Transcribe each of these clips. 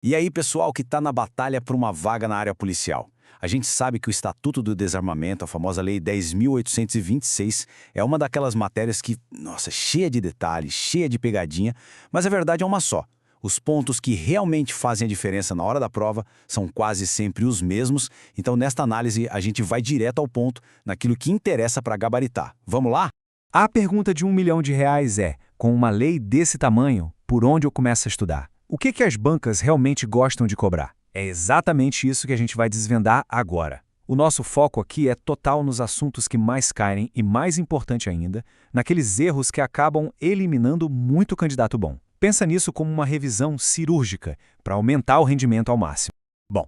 E aí, pessoal que está na batalha por uma vaga na área policial? A gente sabe que o Estatuto do Desarmamento, a famosa Lei 10.826, é uma daquelas matérias que, nossa, cheia de detalhes, cheia de pegadinha, mas a verdade é uma só. Os pontos que realmente fazem a diferença na hora da prova são quase sempre os mesmos, então nesta análise a gente vai direto ao ponto, naquilo que interessa para gabaritar. Vamos lá? A pergunta de R$ 1 milhão é, com uma lei desse tamanho, por onde eu começo a estudar? O que as bancas realmente gostam de cobrar? É exatamente isso que a gente vai desvendar agora. O nosso foco aqui é total nos assuntos que mais caem e, mais importante ainda, naqueles erros que acabam eliminando muito candidato bom. Pensa nisso como uma revisão cirúrgica para aumentar o rendimento ao máximo. Bom,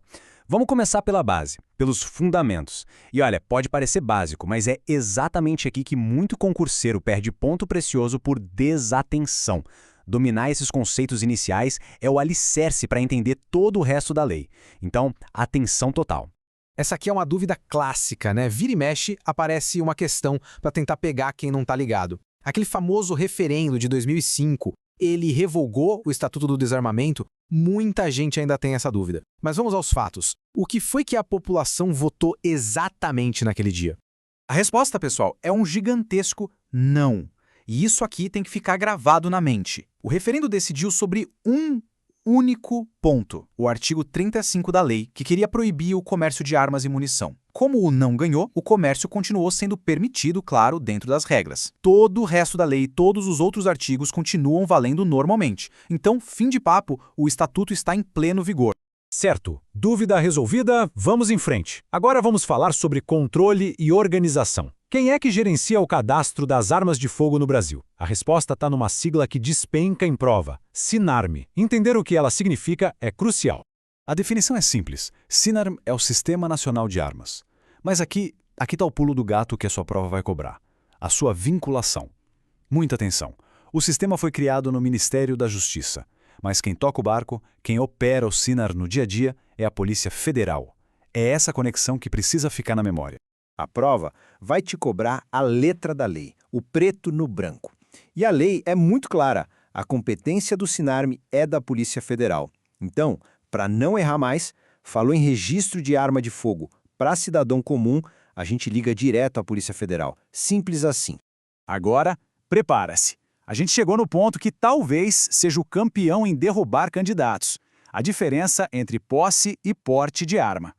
vamos começar pela base, pelos fundamentos. E olha, pode parecer básico, mas é exatamente aqui que muito concurseiro perde ponto precioso por desatenção. Dominar esses conceitos iniciais é o alicerce para entender todo o resto da lei. Então, atenção total. Essa aqui é uma dúvida clássica, né? Vira e mexe, aparece uma questão para tentar pegar quem não está ligado. Aquele famoso referendo de 2005, ele revogou o Estatuto do Desarmamento? Muita gente ainda tem essa dúvida. Mas vamos aos fatos. O que foi que a população votou exatamente naquele dia? A resposta, pessoal, é um gigantesco não. E isso aqui tem que ficar gravado na mente. O referendo decidiu sobre um único ponto, o artigo 35 da lei, que queria proibir o comércio de armas e munição. Como o não ganhou, o comércio continuou sendo permitido, claro, dentro das regras. Todo o resto da lei e todos os outros artigos continuam valendo normalmente. Então, fim de papo, o estatuto está em pleno vigor. Certo. Dúvida resolvida, vamos em frente. Agora vamos falar sobre controle e organização. Quem é que gerencia o cadastro das armas de fogo no Brasil? A resposta está numa sigla que despenca em prova, SINARM. Entender o que ela significa é crucial. A definição é simples. SINARM é o Sistema Nacional de Armas. Mas aqui está o pulo do gato que a sua prova vai cobrar. A sua vinculação. Muita atenção. O sistema foi criado no Ministério da Justiça. Mas quem toca o barco, quem opera o SINAR no dia a dia, é a Polícia Federal. É essa conexão que precisa ficar na memória. A prova vai te cobrar a letra da lei, o preto no branco. E a lei é muito clara, a competência do SINARM é da Polícia Federal. Então, para não errar mais, falou em registro de arma de fogo para cidadão comum, a gente liga direto à Polícia Federal. Simples assim. Agora, prepara-se. A gente chegou no ponto que talvez seja o campeão em derrubar candidatos. A diferença entre posse e porte de arma.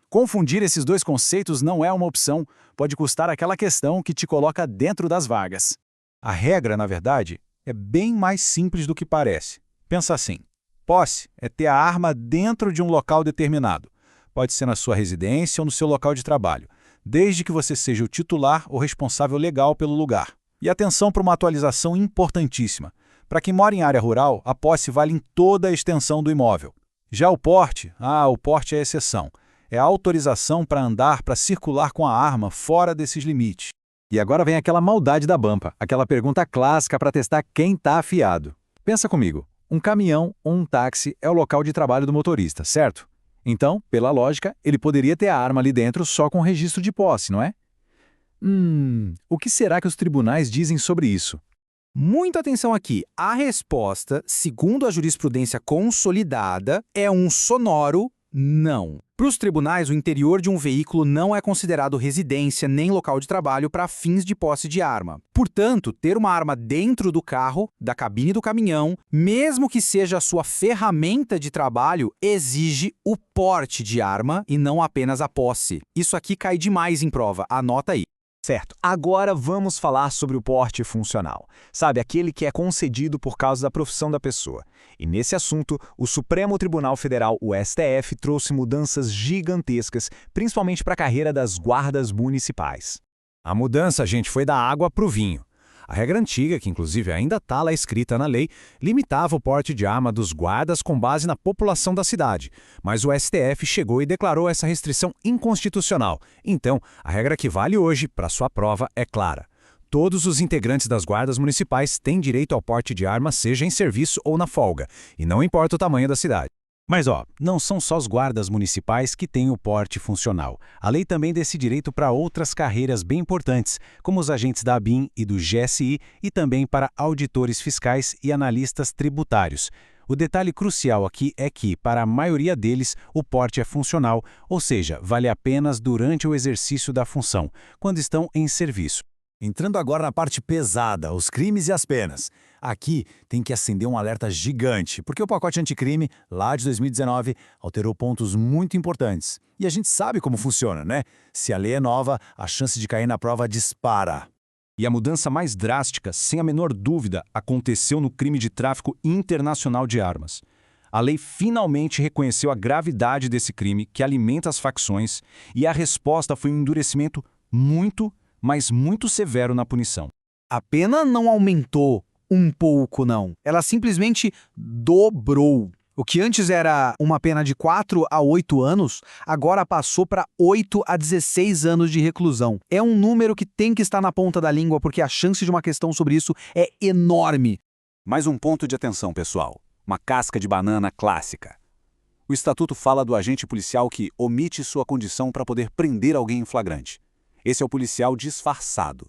Confundir esses dois conceitos não é uma opção, pode custar aquela questão que te coloca dentro das vagas. A regra, na verdade, é bem mais simples do que parece. Pensa assim, posse é ter a arma dentro de um local determinado. Pode ser na sua residência ou no seu local de trabalho, desde que você seja o titular ou responsável legal pelo lugar. E atenção para uma atualização importantíssima. Para quem mora em área rural, a posse vale em toda a extensão do imóvel. Já o porte é exceção. É a autorização para andar, para circular com a arma fora desses limites. E agora vem aquela maldade da Bampa, aquela pergunta clássica para testar quem está afiado. Pensa comigo, um caminhão ou um táxi é o local de trabalho do motorista, certo? Então, pela lógica, ele poderia ter a arma ali dentro só com registro de posse, não é? O que será que os tribunais dizem sobre isso? Muita atenção aqui. A resposta, segundo a jurisprudência consolidada, é um sonoro não. Para os tribunais, o interior de um veículo não é considerado residência nem local de trabalho para fins de posse de arma. Portanto, ter uma arma dentro do carro, da cabine do caminhão, mesmo que seja a sua ferramenta de trabalho, exige o porte de arma e não apenas a posse. Isso aqui cai demais em prova, anota aí. Certo. Agora vamos falar sobre o porte funcional. Sabe, aquele que é concedido por causa da profissão da pessoa. E nesse assunto, o Supremo Tribunal Federal, o STF, trouxe mudanças gigantescas, principalmente para a carreira das guardas municipais. A mudança, gente, foi da água para o vinho. A regra antiga, que inclusive ainda está lá escrita na lei, limitava o porte de arma dos guardas com base na população da cidade. Mas o STF chegou e declarou essa restrição inconstitucional. Então, a regra que vale hoje para sua prova é clara. Todos os integrantes das guardas municipais têm direito ao porte de arma, seja em serviço ou na folga, e não importa o tamanho da cidade. Mas não são só os guardas municipais que têm o porte funcional. A lei também dá esse direito para outras carreiras bem importantes, como os agentes da ABIN e do GSI, e também para auditores fiscais e analistas tributários. O detalhe crucial aqui é que, para a maioria deles, o porte é funcional, ou seja, vale apenas durante o exercício da função, quando estão em serviço. Entrando agora na parte pesada, os crimes e as penas. Aqui tem que acender um alerta gigante, porque o pacote anticrime, lá de 2019, alterou pontos muito importantes. E a gente sabe como funciona, né? Se a lei é nova, a chance de cair na prova dispara. E a mudança mais drástica, sem a menor dúvida, aconteceu no crime de tráfico internacional de armas. A lei finalmente reconheceu a gravidade desse crime que alimenta as facções e a resposta foi um endurecimento mas muito severo na punição. A pena não aumentou um pouco, não. Ela simplesmente dobrou. O que antes era uma pena de 4 a 8 anos, agora passou para 8 a 16 anos de reclusão. É um número que tem que estar na ponta da língua, porque a chance de uma questão sobre isso é enorme. Mais um ponto de atenção, pessoal. Uma casca de banana clássica. O Estatuto fala do agente policial que omite sua condição para poder prender alguém em flagrante. Esse é o policial disfarçado.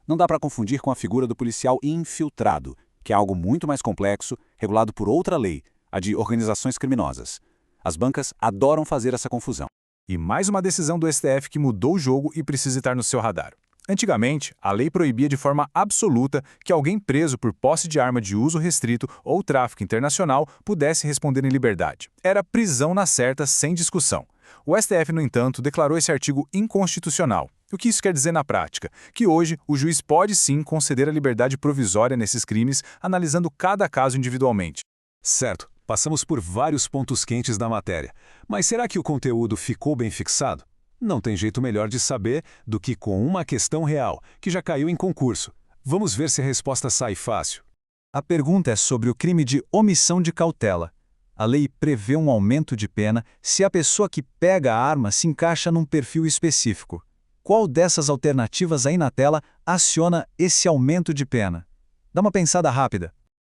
Não dá para confundir com a figura do policial infiltrado, que é algo muito mais complexo, regulado por outra lei, a de organizações criminosas. As bancas adoram fazer essa confusão. E mais uma decisão do STF que mudou o jogo e precisa estar no seu radar. Antigamente, a lei proibia de forma absoluta que alguém preso por posse de arma de uso restrito ou tráfico internacional pudesse responder em liberdade. Era prisão na certa, sem discussão. O STF, no entanto, declarou esse artigo inconstitucional. O que isso quer dizer na prática? Que hoje o juiz pode sim conceder a liberdade provisória nesses crimes, analisando cada caso individualmente. Certo, passamos por vários pontos quentes da matéria. Mas será que o conteúdo ficou bem fixado? Não tem jeito melhor de saber do que com uma questão real, que já caiu em concurso. Vamos ver se a resposta sai fácil. A pergunta é sobre o crime de omissão de cautela. A lei prevê um aumento de pena se a pessoa que pega a arma se encaixa num perfil específico. Qual dessas alternativas aí na tela aciona esse aumento de pena? Dá uma pensada rápida.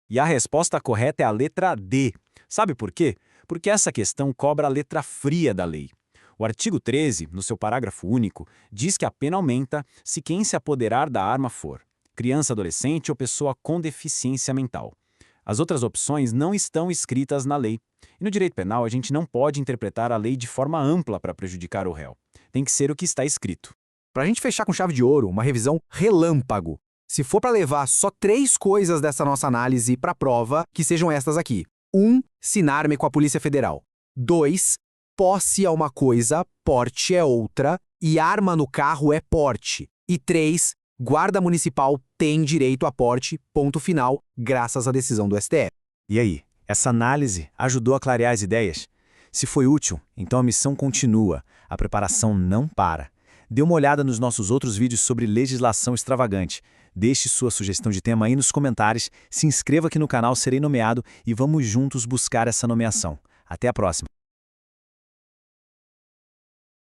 E a resposta correta é a letra D. Sabe por quê? Porque essa questão cobra a letra fria da lei. O artigo 13, no seu parágrafo único, diz que a pena aumenta se quem se apoderar da arma for criança, adolescente ou pessoa com deficiência mental. As outras opções não estão escritas na lei. E no direito penal, a gente não pode interpretar a lei de forma ampla para prejudicar o réu. Tem que ser o que está escrito. Para a gente fechar com chave de ouro, uma revisão relâmpago. Se for para levar só 3 coisas dessa nossa análise para a prova, que sejam estas aqui. 1. Sinarme com a Polícia Federal. 2. Posse é uma coisa, porte é outra, e arma no carro é porte. E 3. Guarda Municipal tem direito a porte, ponto final, graças à decisão do STF. E aí, essa análise ajudou a clarear as ideias? Se foi útil, então a missão continua, a preparação não para. Dê uma olhada nos nossos outros vídeos sobre legislação extravagante. Deixe sua sugestão de tema aí nos comentários, se inscreva aqui no canal Serei Nomeado e vamos juntos buscar essa nomeação. Até a próxima!